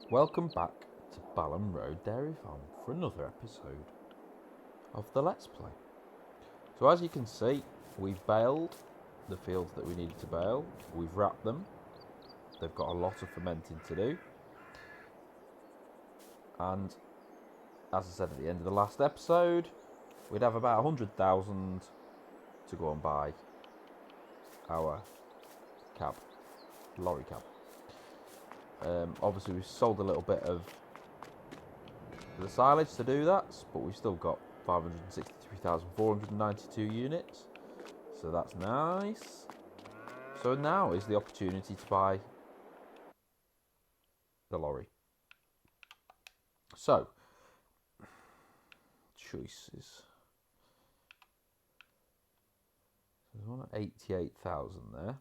Welcome back to Ballam Road Dairy Farm for another episode of the Let's Play. So as you can see, we've baled the fields that we needed to bale. We've wrapped them. They've got a lot of fermenting to do. And as I said at the end of the last episode, we'd have about 100,000 to go and buy our lorry cab. Obviously we've sold a little bit of the silage to do that, but we've still got 563,492 units, so that's nice. So now is the opportunity to buy the lorry. So choices. There's one at 88,000 there.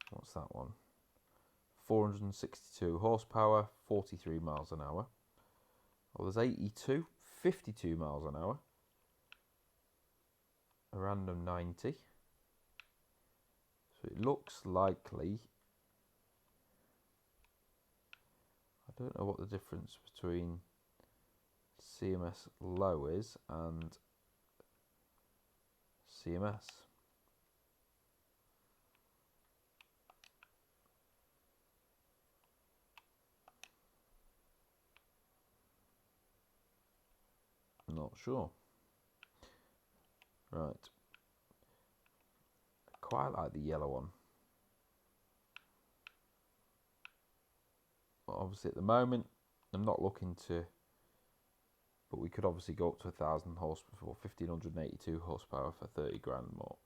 What's that one? 462 horsepower, 43 miles an hour. Oh, there's 82, 52 miles an hour. A random 90. So it looks likely. I don't know what the difference between CMS low is and CMS. Not sure. Right. I quite like the yellow one. But obviously at the moment I'm not looking to, but we could obviously go up to 1,000 horsepower, 1,582 horsepower for 30 grand more.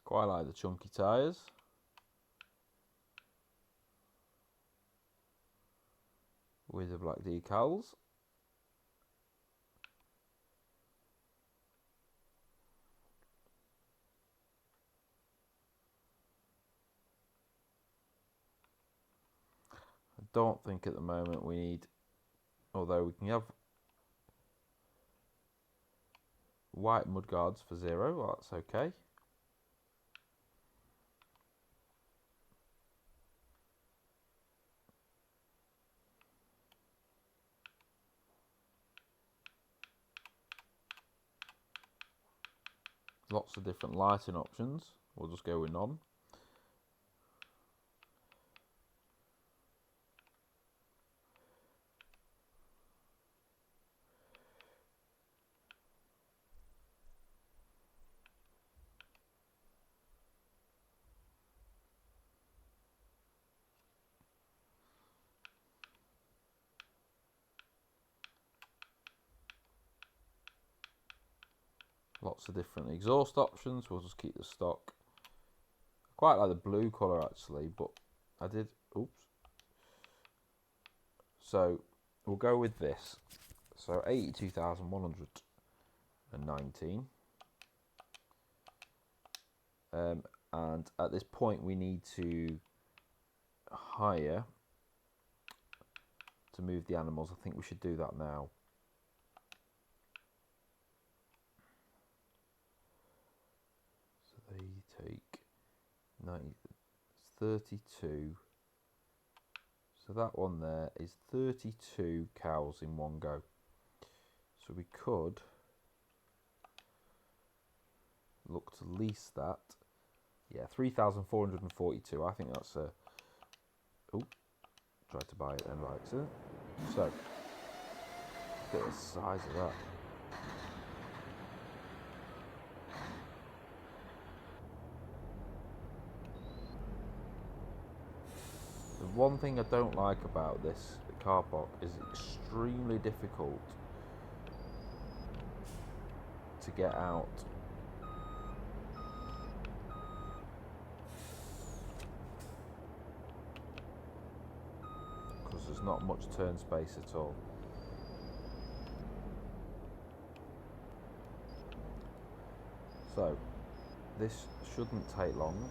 Quite like the chunky tyres. With the black decals. I don't think at the moment we need, although we can have white mudguards for 0, well, that's okay. Lots of different lighting options. We'll just go with none. Lots of different exhaust options. We'll just keep the stock. I quite like the blue colour actually, but I did, oops. So we'll go with this. So 82,119. And at this point we need to hire to move the animals. I think we should do that now. So they take 32. So that one there is 32 cows in one go. So we could look to lease that. Yeah, 3,442. I think that's a... Oh, tried to buy it then by accident. So, look at the size of that. The one thing I don't like about this car park is it's extremely difficult to get out. Because there's not much turn space at all. So This shouldn't take long.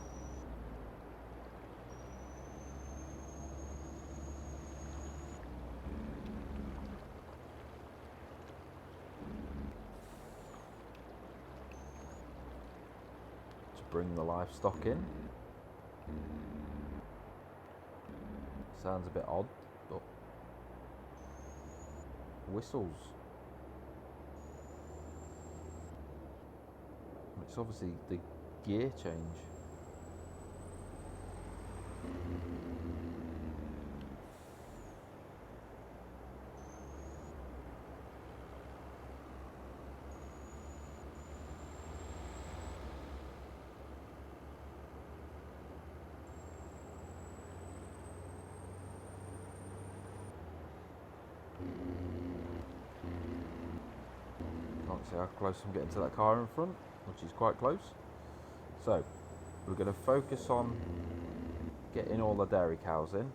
To bring the livestock in. Sounds a bit odd, but whistles. It's obviously the gear change. Can't see how close I'm getting to that car in front, which is quite close. So, we're going to focus on getting all the dairy cows in.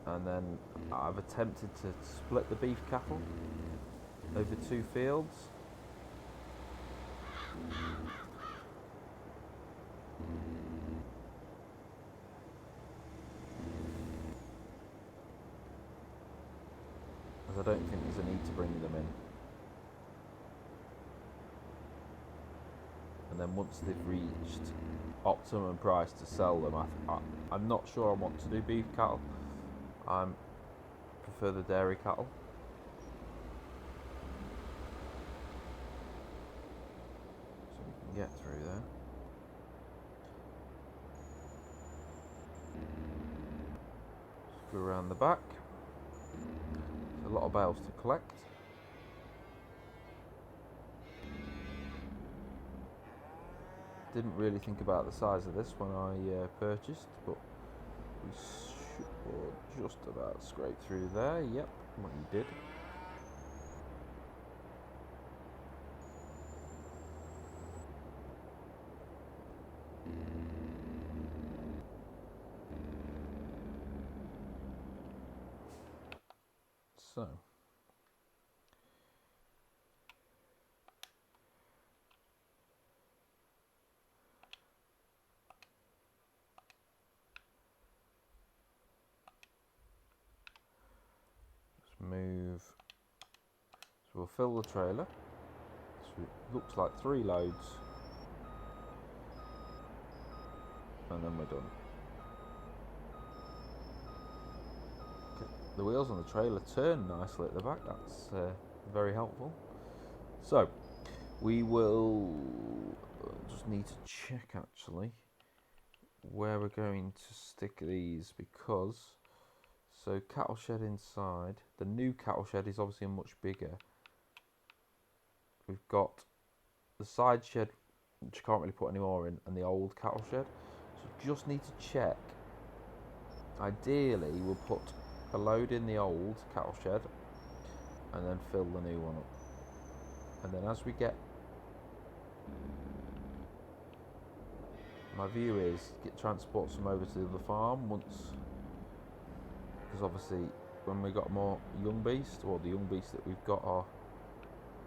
And then I've attempted to split the beef cattle over 2 fields. As I don't think there's a need to bring them in. And then once they've reached optimum price to sell them, I'm not sure I want to do beef cattle. I prefer the dairy cattle. So we can get through there. Just go around the back. There's a lot of bales to collect. Didn't really think about the size of this when I purchased, but we should just about scrape through there. Yep, what you did. So. Move. So we'll fill the trailer. So it looks like 3 loads. And then we're done. Okay. The wheels on the trailer turn nicely at the back. That's very helpful. So we will just need to check actually where we're going to stick these, because so cattle shed inside. The new cattle shed is obviously much bigger. We've got the side shed, which you can't really put any more in, and the old cattle shed. So just need to check. Ideally, we'll put a load in the old cattle shed and then fill the new one up. And then as we get... My view is transport some over to the other farm once... Because obviously when we got more young beasts, or the young beasts that we've got are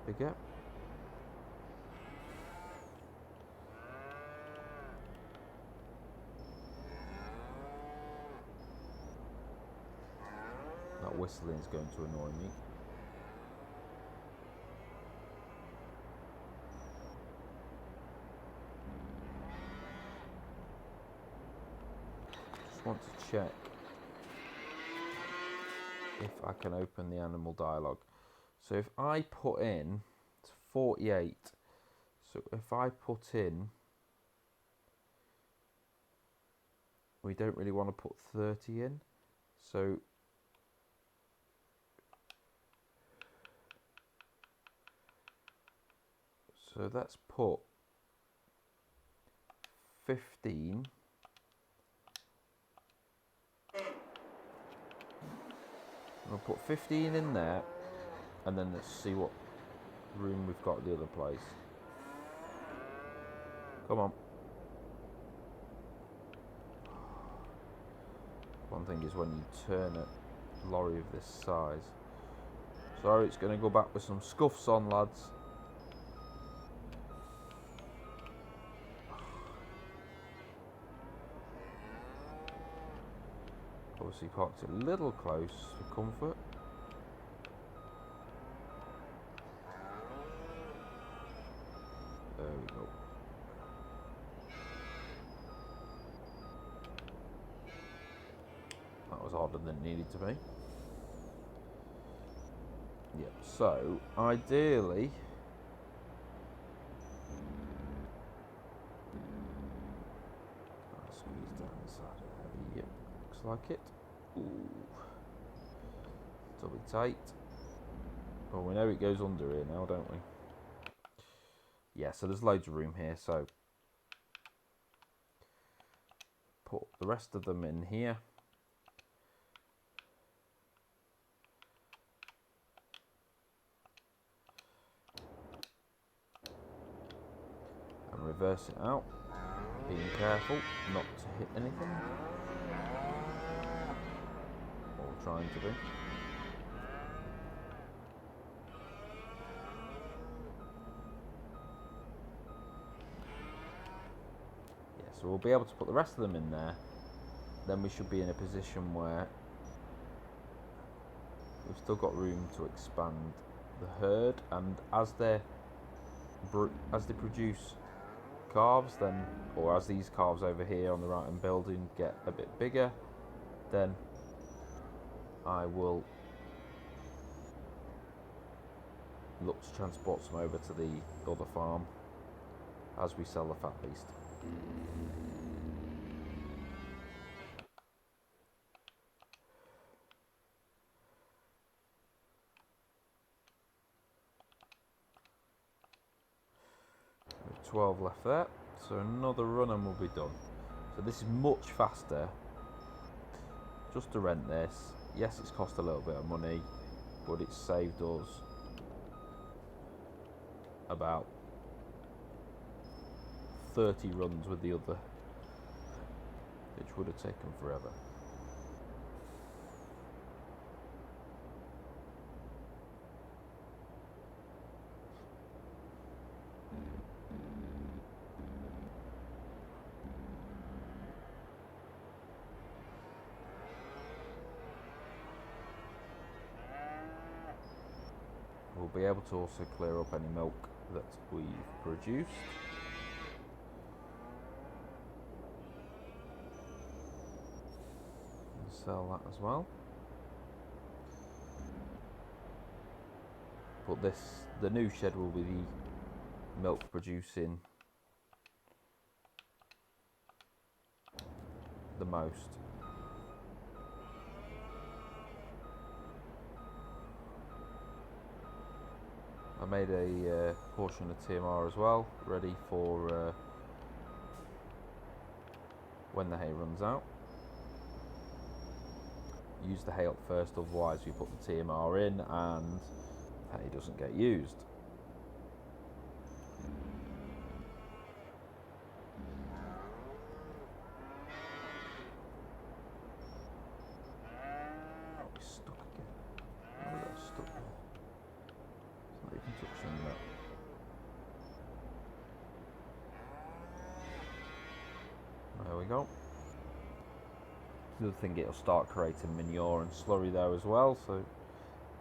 bigger. That whistling is going to annoy me. Just want to check if I can open the animal dialogue. So if I put in, it's 48, so if I put in, we don't really want to put 30 in, so let's put 15. We'll put 15 in there, and then let's see what room we've got at the other place. Come on. One thing is when you turn a lorry of this size. Sorry, it's going to go back with some scuffs on, lads. obviously parked it a little close for comfort. There we go. That was harder than it needed to be. Yep, so ideally I'll squeeze down the side of there. Yep, looks like it. Ooh. It'll be tight. Well, we know it goes under here now, don't we? Yeah, so there's loads of room here, so put the rest of them in here. And reverse it out, being careful not to hit anything, or trying to be. Yeah, so we'll be able to put the rest of them in there. Then we should be in a position where we've still got room to expand the herd, and as they produce calves, then, or as these calves over here on the right hand building get a bit bigger, then I will look to transport some over to the other farm as we sell the fat beast. There's 12 left there, so another run and we'll be done. So this is much faster just to rent this. Yes, it's cost a little bit of money, but it's saved us about 30 runs with the other, which would have taken forever. We'll be able to also clear up any milk that we've produced. And sell that as well. But the new shed will be the milk producing the most. I made a portion of TMR as well, ready for when the hay runs out. Use the hay up first, otherwise we put the TMR in and hay doesn't get used. Oh, it's stuck again. Oh, that's stuck there. It's not even touching that. There we go. The other thing, it'll start creating manure and slurry there as well, so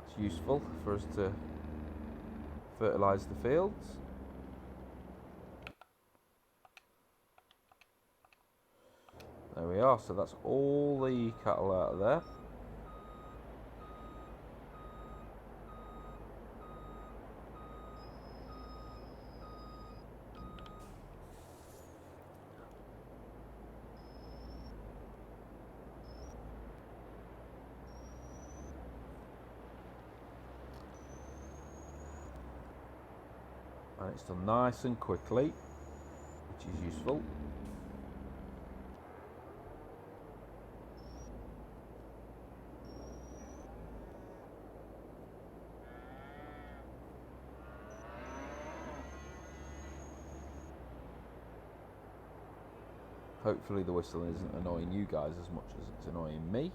it's useful for us to fertilise the fields. There we are, so that's all the cattle out of there. And it's done nice and quickly, which is useful. Hopefully the whistling isn't annoying you guys as much as it's annoying me.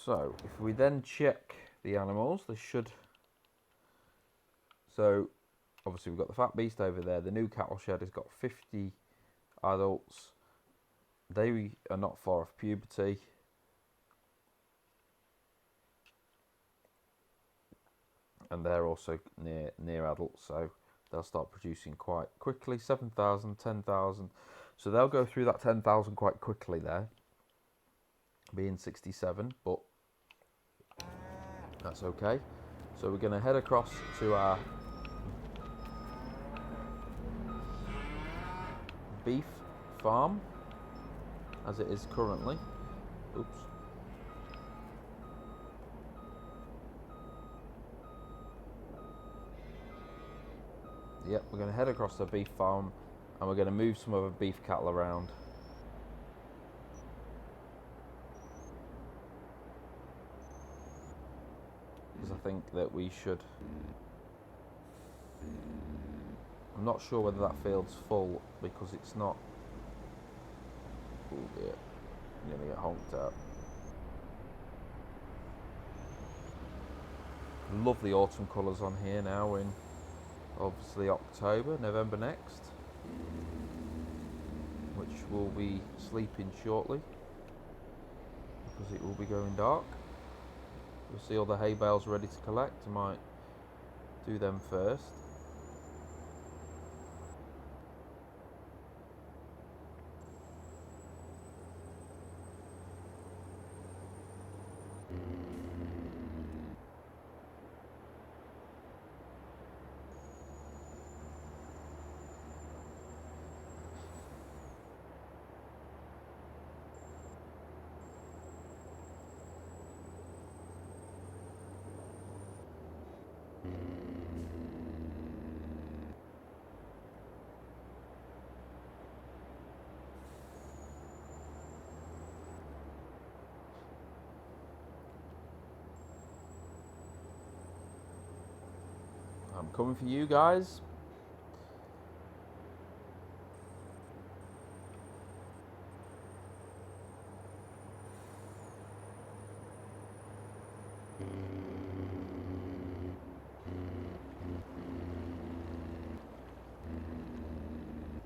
So if we then check the animals, they should So obviously we've got the fat beast over there. The new cattle shed has got 50 adults. They are not far off puberty. And they're also near adults, so they'll start producing quite quickly. 7,000, 10,000. So they'll go through that 10,000 quite quickly there, being 67, but that's okay. So we're going to head across to our beef farm, as it is currently. Oops. Yep, we're going to head across the beef farm and we're going to move some other beef cattle around. Because I think that we should... I'm not sure whether that field's full because it's not... Oh dear, I'm going to get honked out. Lovely autumn colours on here now in obviously October, November next, which will be sleeping shortly because it will be going dark. You'll see all the hay bales ready to collect. I might do them first. I'm coming for you guys.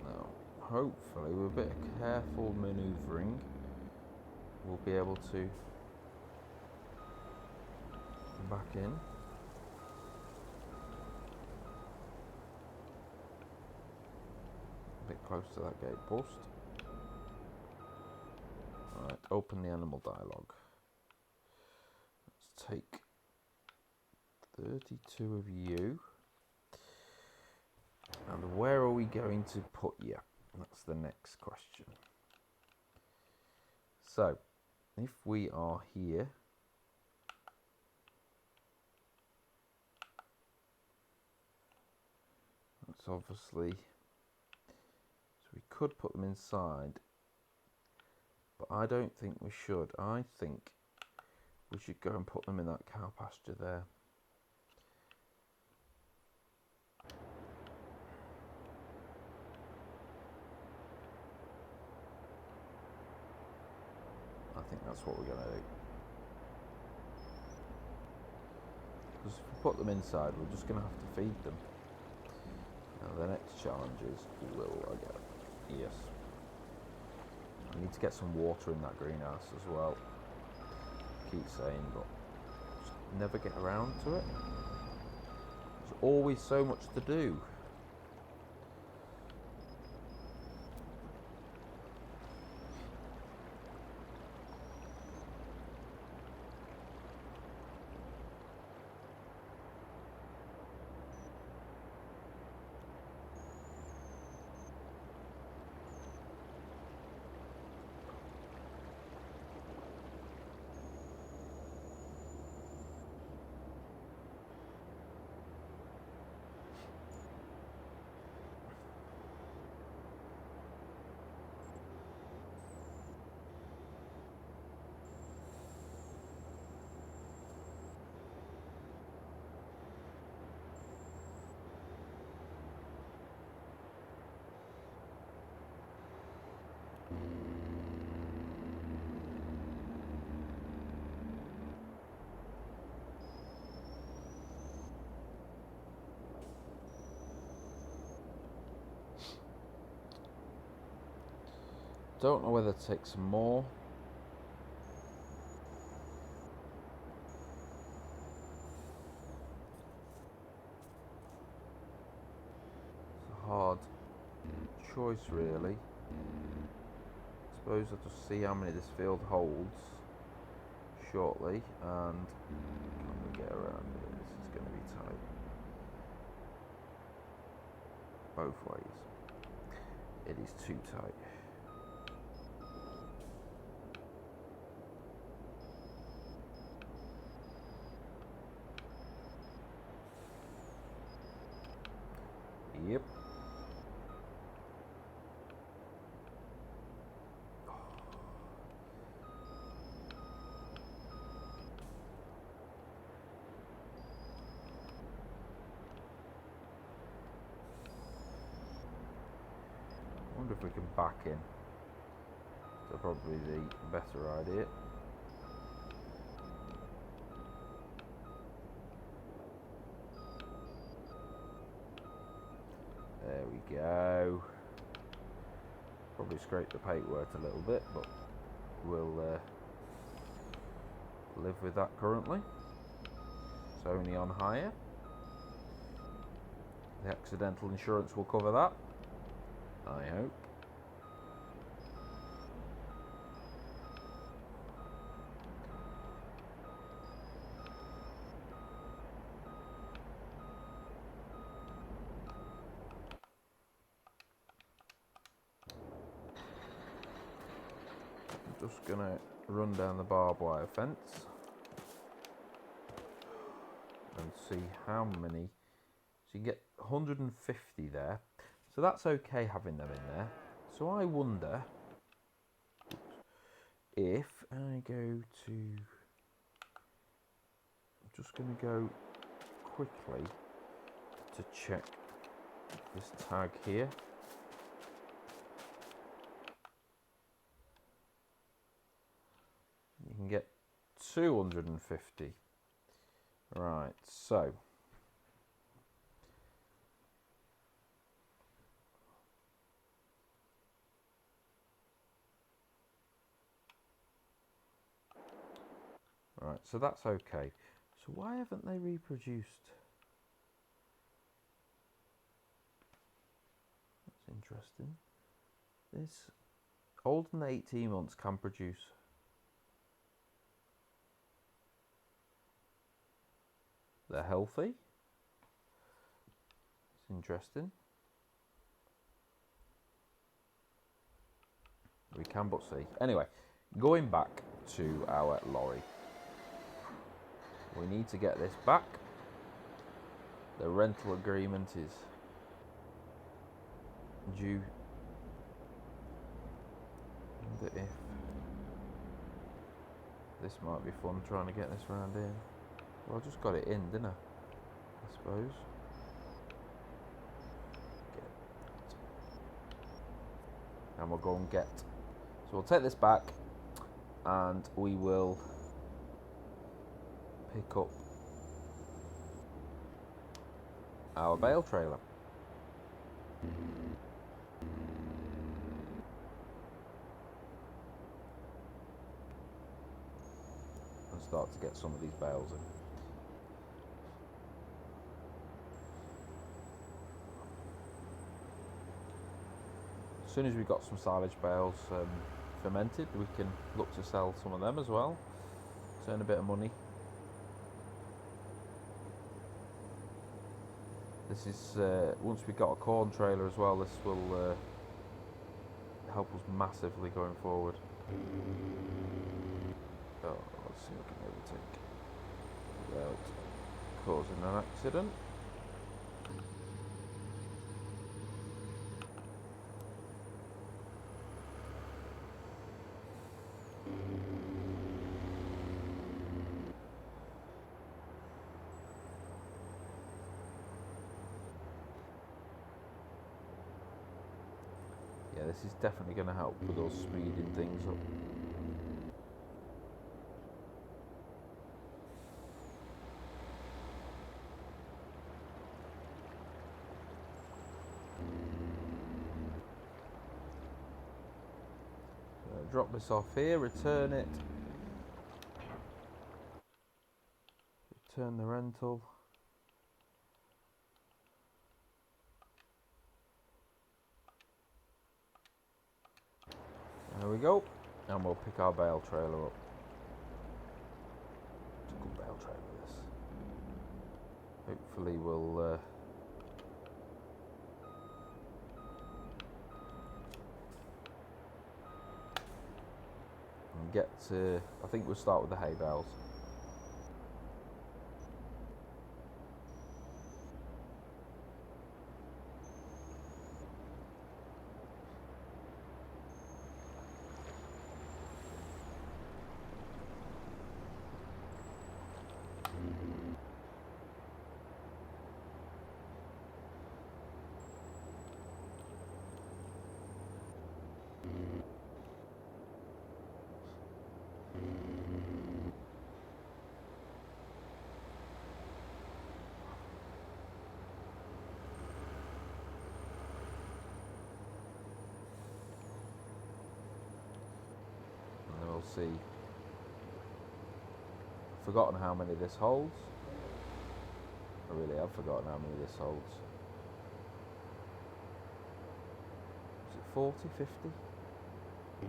Now, hopefully, with a bit of careful manoeuvring, we'll be able to come back in. A bit close to that gate post. Right, open the animal dialogue. Let's take 32 of you. And where are we going to put you? That's the next question. So, if we are here, that's obviously, so we could put them inside, but I don't think we should. I think we should go and put them in that cow pasture there. I think that's what we're going to do. Because if we put them inside, we're just going to have to feed them. Now the next challenge is, will I get it? Yes. I need to get some water in that greenhouse as well. Keep saying, but just never get around to it. There's always so much to do. don't know whether to take some more. It's a hard choice, really. I suppose I'll just see how many this field holds shortly, and can we get around it? This is going to be tight. Both ways. It is too tight. Yep. I wonder if we can back in. That's probably the better idea. There we go. Probably scrape the paintwork a little bit, but we'll live with that currently. It's only on hire. The accidental insurance will cover that, I hope. I'm just gonna run down the barbed wire fence and see how many. So you get 150 there, so that's okay having them in there. So I wonder if I go to, I'm just going to go quickly to check this tag here. You can get 250. Right, so right, so that's okay. So why haven't they reproduced? That's interesting. This older than 18 months can produce. They're healthy. It's interesting. We can but see. Anyway, going back to our lorry. We need to get this back. The rental agreement is due. I wonder if this might be fun trying to get this round in. Well, I just got it in, didn't I suppose. And we'll go and get. So we'll take this back and we will pick up our bale trailer. And start to get some of these bales in. As soon as we've got some silage bales fermented, we can look to sell some of them as well, earn a bit of money. This is, once we've got a corn trailer as well, this will help us massively going forward. Oh, let's see if I can overtake without causing an accident. Yeah, this is definitely going to help with us speeding things up. drop this off here, return it. Return the rental. There we go. And we'll pick our bale trailer up. It's a good bale trailer, this. Hopefully we'll... get to... I think we'll start with the hay bales. See, I've forgotten how many this holds. I really have forgotten how many this holds. Is it 40, 50? I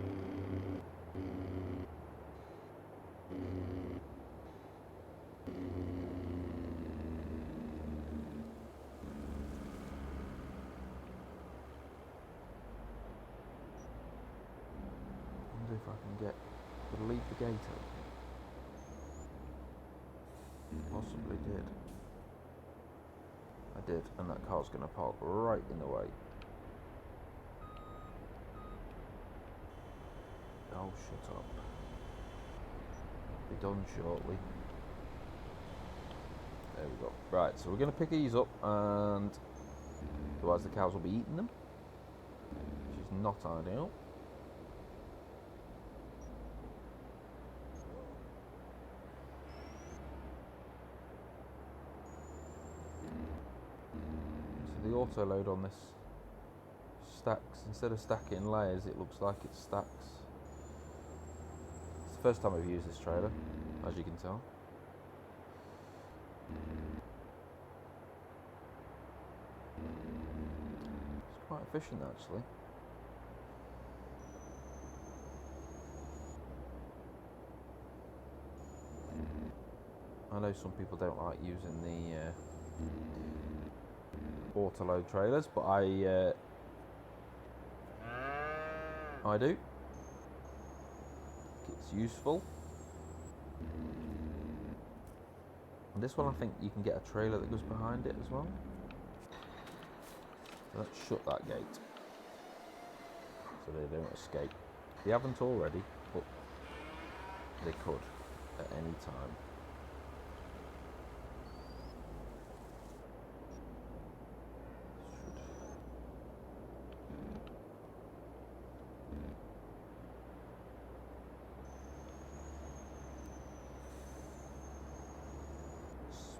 wonder if I can get... Would leave the gate open? Possibly did. I did, and that car's going to park right in the way. Oh, shut up. Be done shortly. There we go. Right, so we're going to pick these up, and otherwise the cows will be eating them, which is not ideal. The auto load on this stacks, instead of stacking layers, it looks like it stacks. It's the first time I've used this trailer, as you can tell. It's quite efficient actually. I know some people don't like using the auto-load trailers, but I do. It's useful. And this one I think you can get a trailer that goes behind it as well. So let's shut that gate so they don't escape. They haven't already, but they could at any time.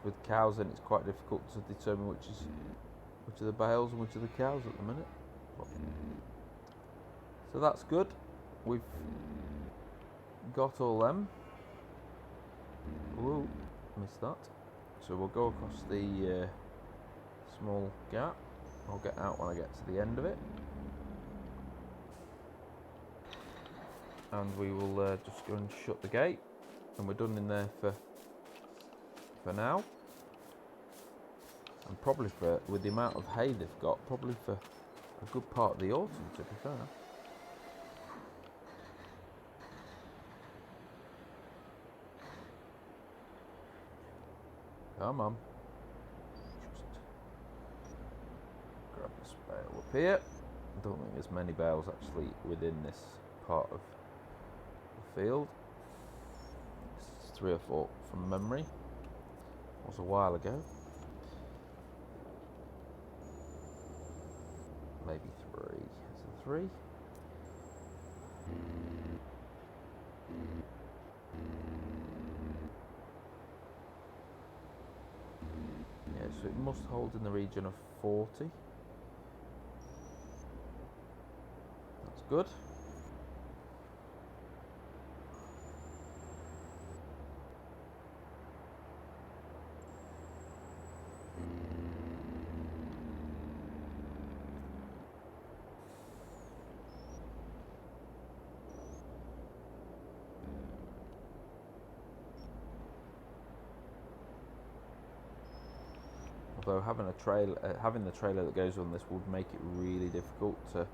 With cows, then it's quite difficult to determine which are the bales and which are the cows at the minute. So that's good. We've got all them. Whoa, missed that. So we'll go across the small gap. I'll get out when I get to the end of it, and we will just go and shut the gate, and we're done in there for now. And probably with the amount of hay they've got, probably for a good part of the autumn, to be fair. Come on. Just grab this bale up here. I don't think there's many bales actually within this part of the field. It's 3 or 4 from memory. It was a while ago. Maybe 3. Is it 3? Yeah, so it must hold in the region of 40. That's good. Although having the trailer that goes on this would make it really difficult to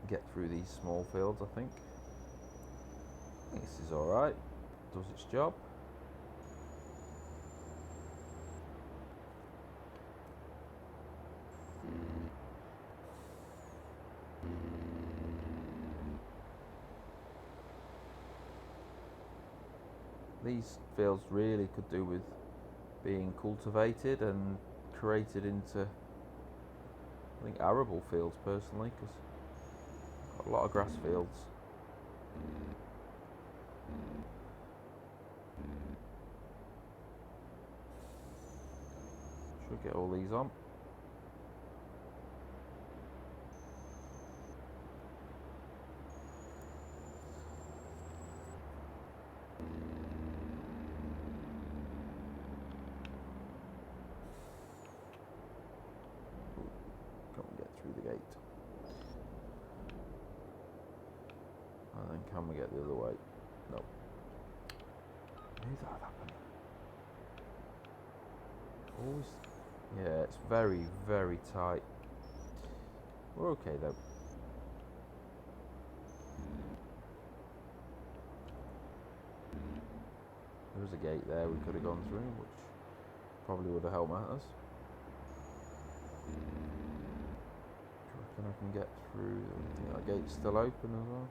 get through these small fields. I think this is all right. Does its job. These fields really could do with being cultivated and created into, I think, arable fields personally, because I've got a lot of grass fields. Should we get all these on? The gate. And then can we get the other way? No. I knew that would happen. Always. Yeah, it's very, very tight. We're okay though. There was a gate there we could have gone through, which probably would have helped matters. I can get through. I think that gate's still open as well.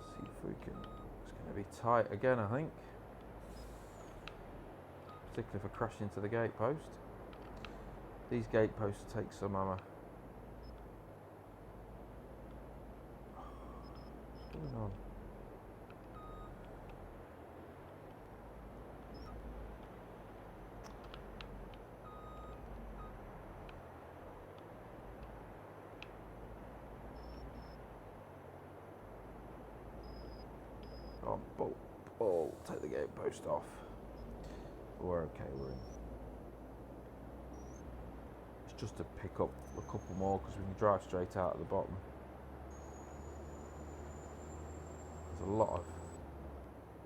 See if we can. It's going to be tight again, I think. Particularly for crashing into the gate post. These gate posts take some hammer. What's going on? Oh, take the gate post off. We're okay, we're in. It's just to pick up a couple more because we can drive straight out at the bottom. There's a lot of...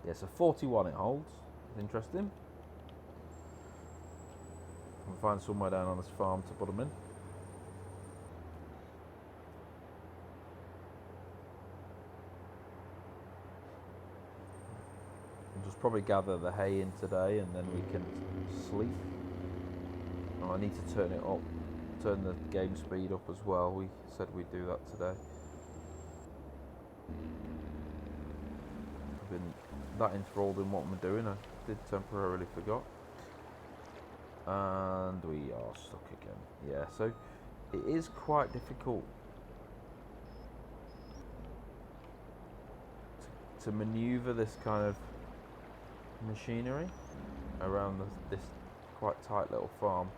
Yeah, so 41 it holds. It's interesting. We'll find somewhere down on this farm to put them in. Probably gather the hay in today and then we can sleep. Oh, I need to turn it up, turn the game speed up as well. We said we'd do that today. I've been that enthralled in what I'm doing, I did temporarily forgot. And we are stuck again. Yeah, so it is quite difficult to maneuver this kind of machinery around this quite tight little farm.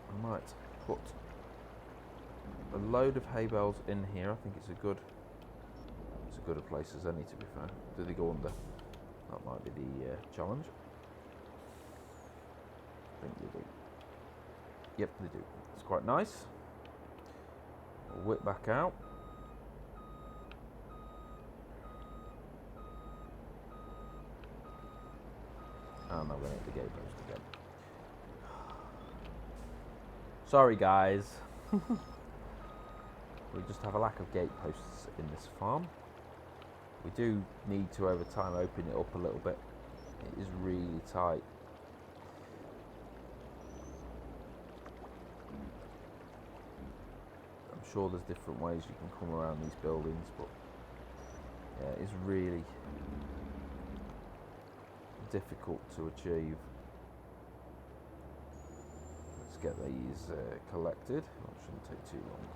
I might put a load of hay bales in here. I think it's as good a place as any, to be fair. Do they go under? That might be the challenge. I think they do. Yep, they do. It's quite nice. We'll whip back out. And I'm going to hit the gate post again. Sorry guys. We just have a lack of gate posts in this farm. We do need to over time open it up a little bit. It is really tight. I'm sure there's different ways you can come around these buildings, but yeah, it's really difficult to achieve. Let's get these collected. That shouldn't take too long.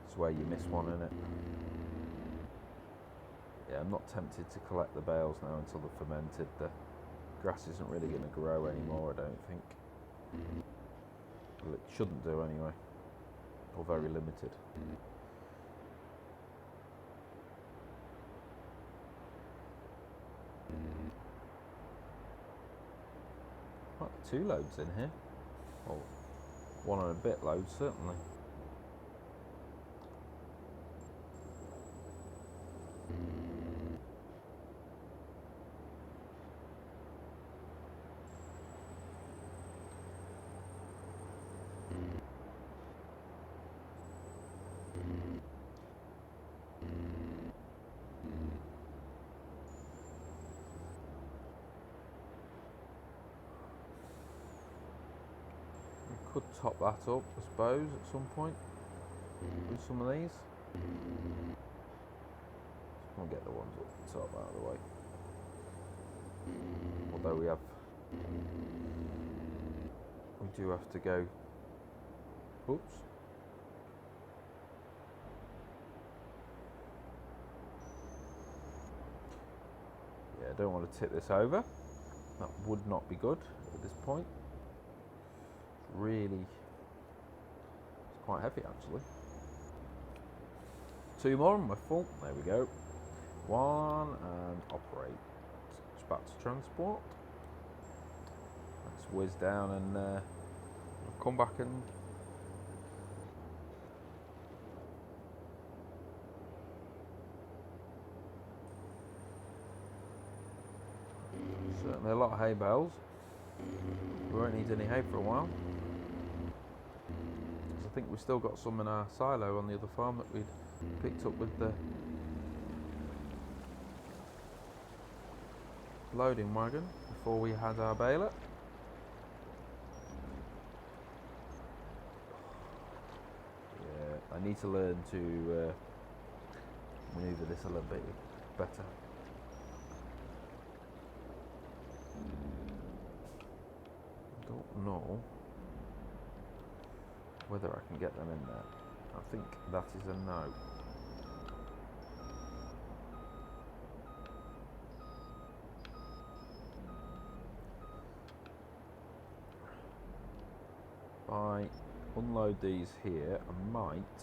It's where you miss one, innit? Yeah, I'm not tempted to collect the bales now until they're fermented. The grass isn't really going to grow anymore, I don't think. Well, it shouldn't do anyway, or very limited. Might be 2 loads in here. Well, 1 and a bit loads certainly. Could top that up, I suppose, at some point with some of these. I'll get the ones up the top out of the way. Although we do have to go. Oops. Yeah, I don't want to tip this over. That would not be good at this point. Really, it's quite heavy actually. 2 more and we're full. There we go. 1 and operate. It's back to transport. Let's whiz down and come back and certainly a lot of hay bales. We won't need any hay for a while. I think we've still got some in our silo on the other farm that we'd picked up with the loading wagon before we had our baler. Yeah, I need to learn to manoeuvre this a little bit better. I don't know whether I can get them in there. I think that is a no. If I unload these here, I might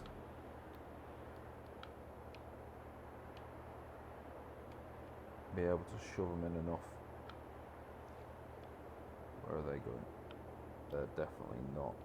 be able to shove them in enough. Where are they going? They're definitely not.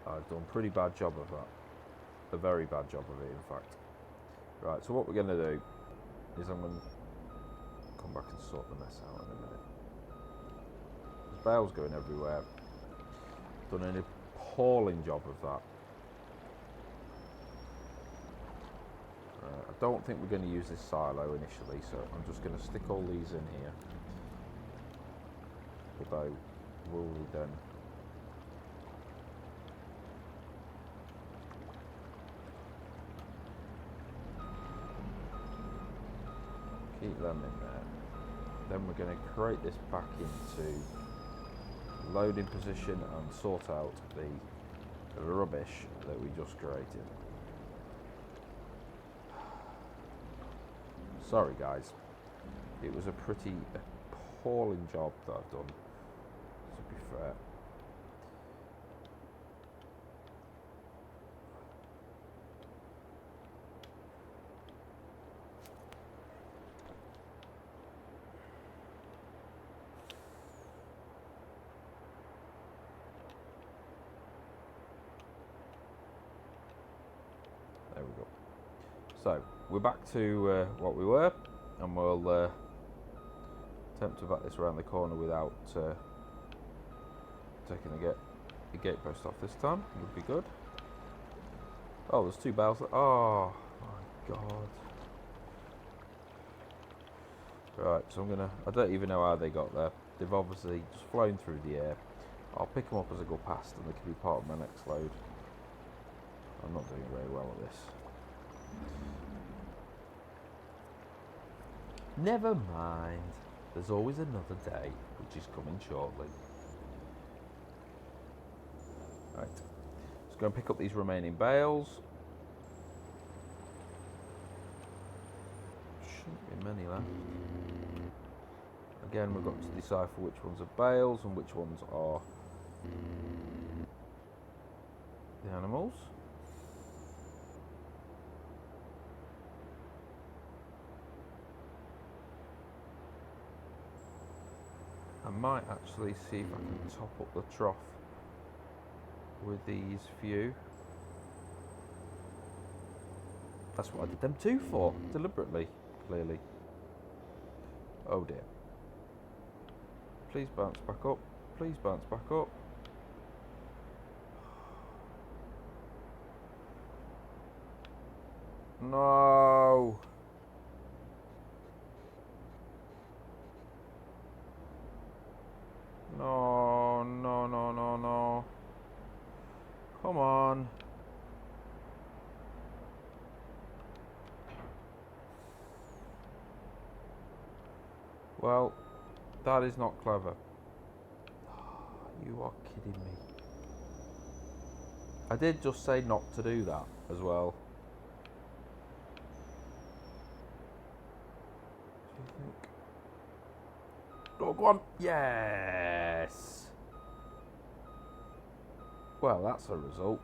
I've done a pretty bad job of that. A very bad job of it, in fact. Right, so what we're going to do is I'm going to come back and sort the mess out in a minute. There's bales going everywhere. Done an appalling job of that. I don't think we're going to use this silo initially, so I'm just going to stick all these in here. Although, will we then... keep them in there. Then we're going to create this back into loading position and sort out the rubbish that we just created. Sorry guys, it was a pretty appalling job that I've done, to be fair. There we go. So, we're back to what we were, and we'll attempt to back this around the corner without taking the gate post off this time. Would be good. Oh, there's 2 bales. Oh my god. Right, so I don't even know how they got there. They've obviously just flown through the air. I'll pick them up as I go past and they can be part of my next load. I'm not doing very well at this. Never mind. There's always another day, which is coming shortly. Right. Let's go and pick up these remaining bales. Shouldn't be many left. Again, we've got to decipher which ones are bales and which ones are the animals. I might actually see if I can top up the trough with these few. That's what I did them two for, deliberately, clearly. Oh dear. Please bounce back up. Please bounce back up. No. No, no, no, no, no. Come on. Well, that is not clever. You are kidding me. I did just say not to do that as well. Do you think? Oh, go on. Yes. Well, that's a result.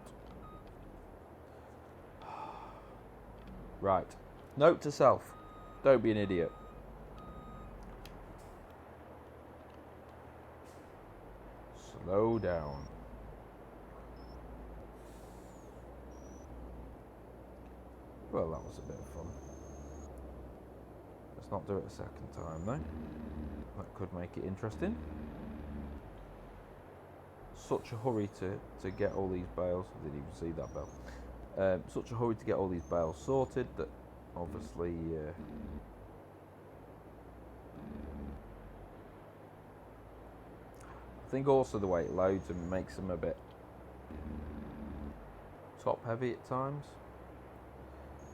Right. Note to self. Don't be an idiot. Slow down. Well, that was a bit of fun. Let's not do it a second time, though. That could make it interesting. Such a hurry to get all these bales. I didn't even see that bell. Such a hurry to get all these bales sorted that obviously I think also the way it loads them makes them a bit top heavy at times.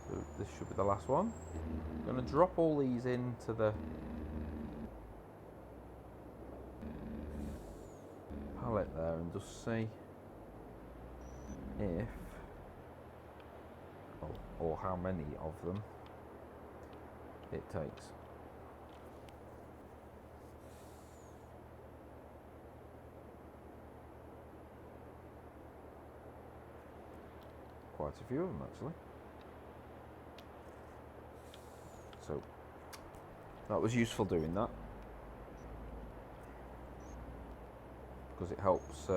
So this should be the last one. I'm going to drop all these into the pallet there and just see if or how many of them it takes. Quite a few of them actually. So that was useful doing that because it helps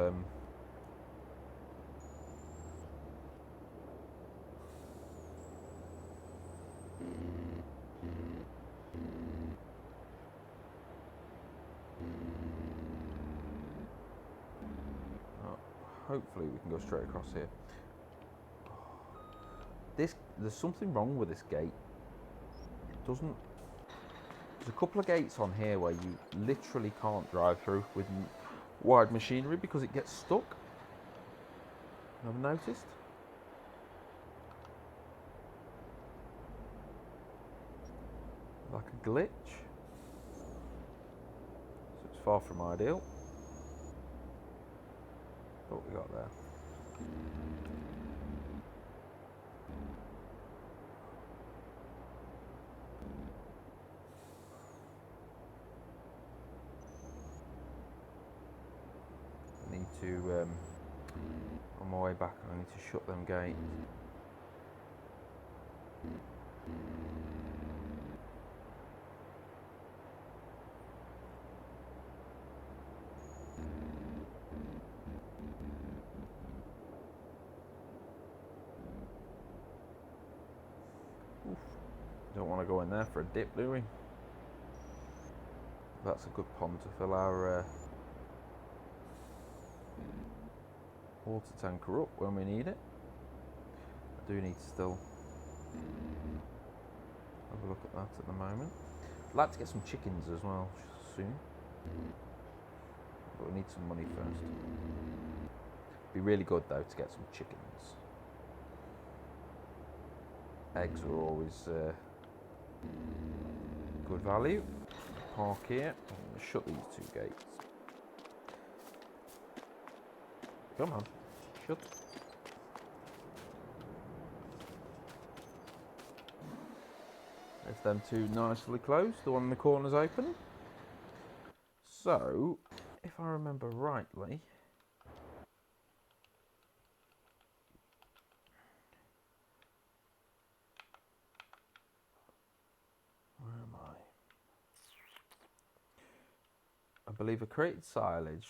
hopefully we can go straight across here. There's something wrong with this gate. It doesn't. There's a couple of gates on here where you literally can't drive through with wide machinery because it gets stuck. Never noticed? Like a glitch. So it's far from ideal. What we got there? I need to, on my way back, I need to shut them gates. Oof. Don't want to go in there for a dip, do we? That's a good pond to fill our water tanker up when we need it. I do need to still have a look at that at the moment. I'd like to get some chickens as well soon, but we need some money first. Be really good though to get some chickens. Eggs are always good value. Park here. I'm going to shut these 2 gates. Come on, shut. There's them 2 nicely closed. The one in the corner's open. So, if I remember rightly, where am I? I believe I created silage,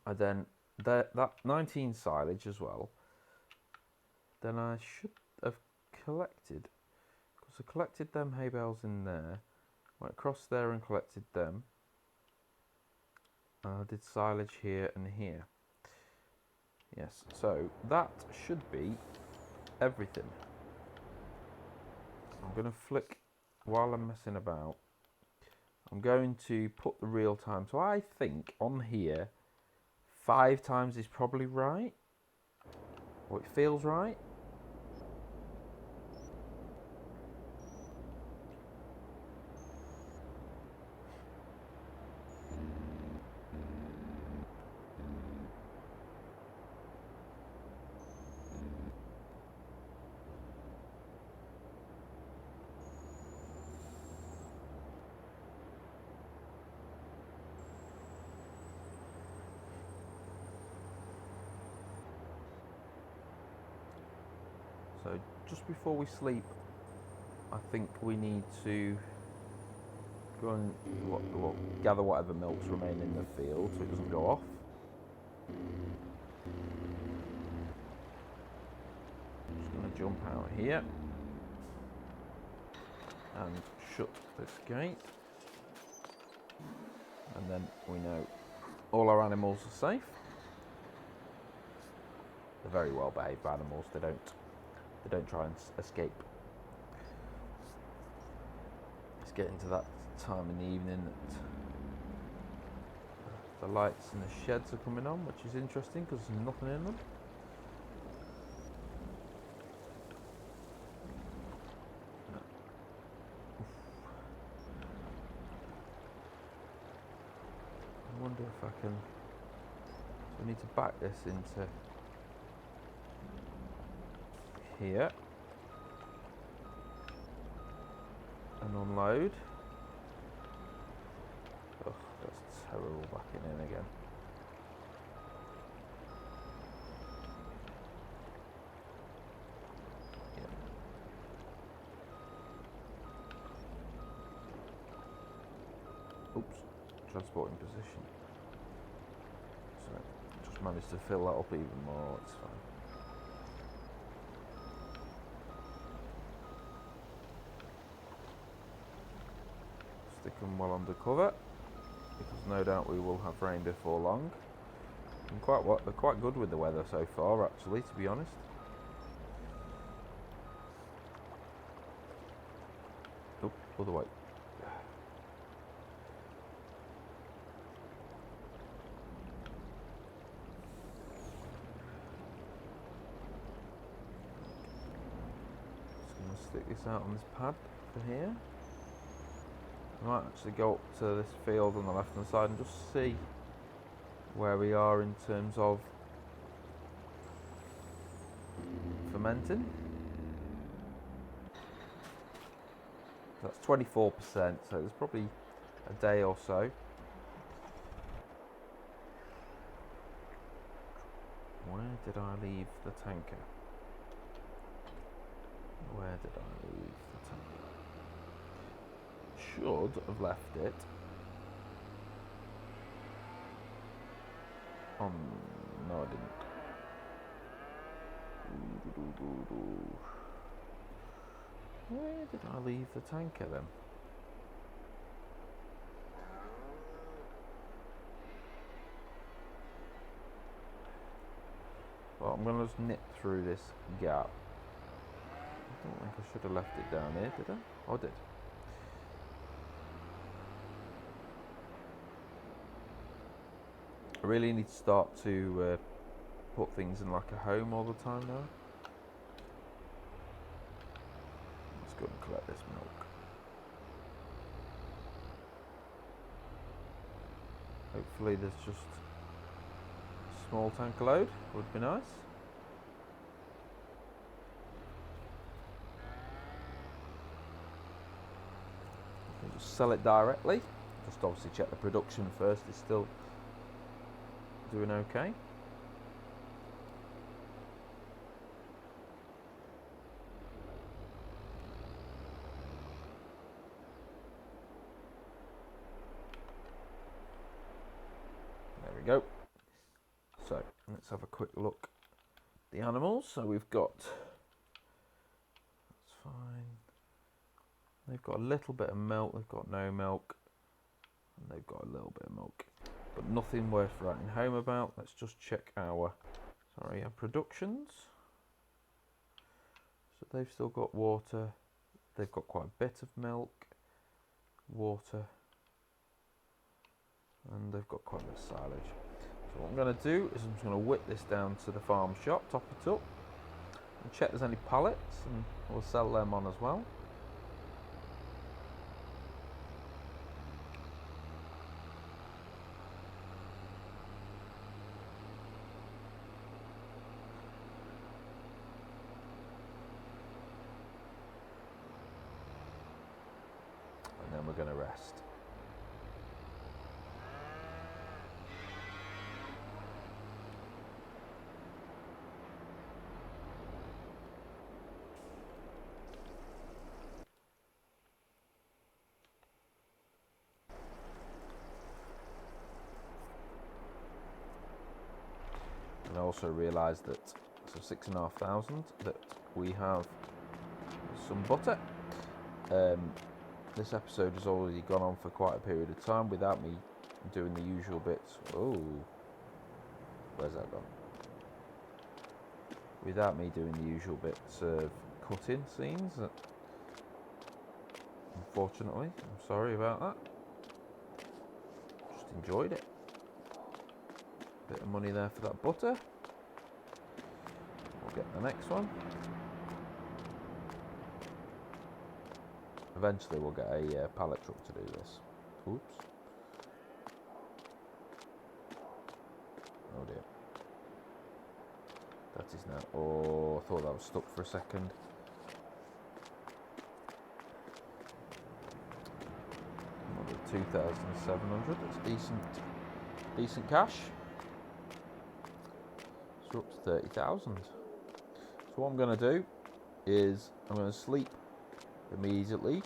and then that 19 silage as well. Then I should have collected, because I collected them hay bales in there, went across there and collected them. I did silage here and here. Yes, so that should be everything. I'm going to flick while I'm messing about. I'm going to put the real time. So I think on here, 5 times is probably right. Or it feels right. So just before we sleep, I think we need to go and gather whatever milks remain in the field so it doesn't go off. Just going to jump out here and shut this gate, and then we know all our animals are safe. They're very well behaved animals. They don't try and escape. It's getting to that time in the evening that the lights in the sheds are coming on, which is interesting because there's nothing in them. I wonder if I can. So I need to back this into here and unload. Oh, that's terrible backing in again. Yeah. Oops, transporting position. So just managed to fill that up even more, it's fine. Stick them well under cover, because no doubt we will have rain before long. And they're quite good with the weather so far, actually, to be honest. Oh, other way. Just going to stick this out on this pad for here. I might actually go up to this field on the left hand side and just see where we are in terms of fermenting. That's 24%, so there's probably a day or so. Where did I leave the tanker? Where did I leave the tanker? Should have left it on. No, I didn't. Where did I leave the tanker then? Well, I'm going to just nip through this gap. I don't think I should have left it down here, did I? Oh, I did. I really need to start to put things in like a home all the time now. go and collect this milk. Hopefully there's just a small tanker load, would be nice. You can just sell it directly. Just obviously check the production first, it's still doing okay. There we go. So let's have a quick look at the animals. So we've got, that's fine. They've got a little bit of milk, they've got no milk, and they've got a little bit of milk, but nothing worth writing home about. Let's just check our productions. So they've still got water, they've got quite a bit of milk, water, and they've got quite a bit of silage. So what I'm going to do is I'm just going to whip this down to the farm shop, top it up, and check there's any pallets, and we'll sell them on as well. And then we're going to rest. And I also realised that, so 6,500, that we have some butter. This episode has already gone on for quite a period of time without me doing the usual bits. Oh, where's that gone? Without me doing the usual bits of cutting scenes. Unfortunately, I'm sorry about that. Just enjoyed it. Bit of money there for that butter. We'll get the next one. Eventually we'll get a pallet truck to do this. Oops. Oh dear. That is now. Oh, I thought that was stuck for a second. Another 2,700. That's decent cash. So we're up to 30,000. So what I'm going to do is I'm going to sleep immediately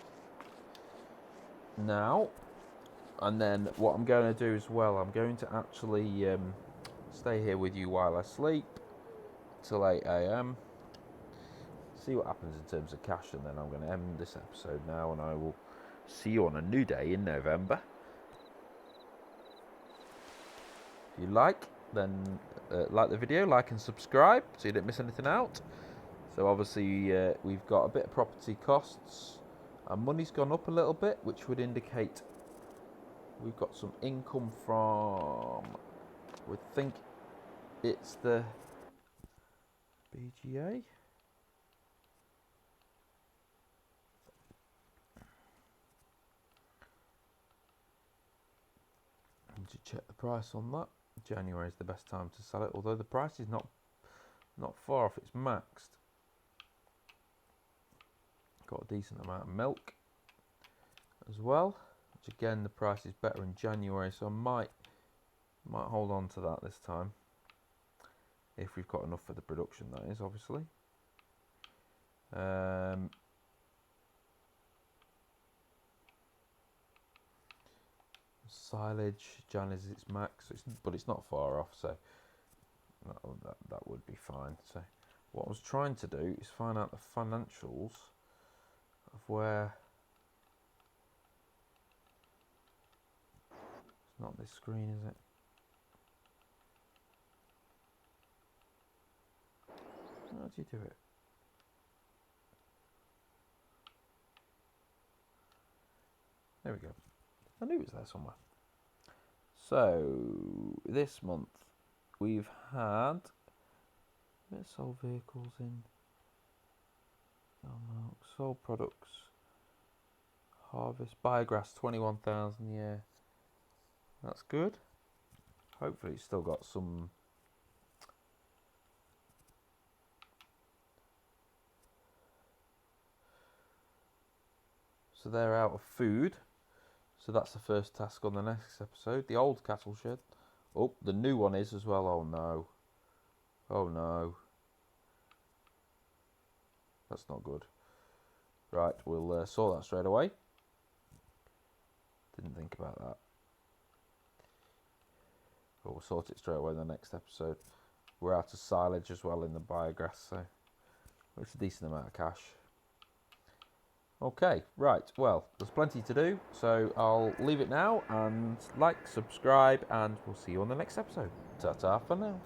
now, and then what I'm going to do as well, I'm going to actually stay here with you while I sleep till 8 AM, see what happens in terms of cash, and then I'm going to end this episode now, and I will see you on a new day in November. If you like, then like the video, like and subscribe so you don't miss anything out. So obviously we've got a bit of property costs. Our money's gone up a little bit, which would indicate we've got some income from, we think it's the BGA. And to check the price on that, January is the best time to sell it, although the price is not far off its maxed. Got a decent amount of milk as well, which again the price is better in January, so I might hold on to that this time if we've got enough for the production, that is, obviously. Silage, Jan is its max, but it's not far off, so that would be fine. So what I was trying to do is find out the financials of where, it's not this screen, is it? How do you do it? There we go. I knew it was there somewhere. So this month we've had, let's sold vehicles in. milk, sold products, harvest, biograss, 21,000, yeah. That's good. Hopefully it's still got some... So they're out of food. So that's the first task on the next episode. The old cattle shed. Oh, the new one is as well. Oh no. Oh no. That's not good. Right, we'll sort that straight away. Didn't think about that. But we'll sort it straight away in the next episode. We're out of silage as well in the biograss, so it's a decent amount of cash. Okay, right, well, there's plenty to do, so I'll leave it now, and like, subscribe, and we'll see you on the next episode. Ta-ta for now.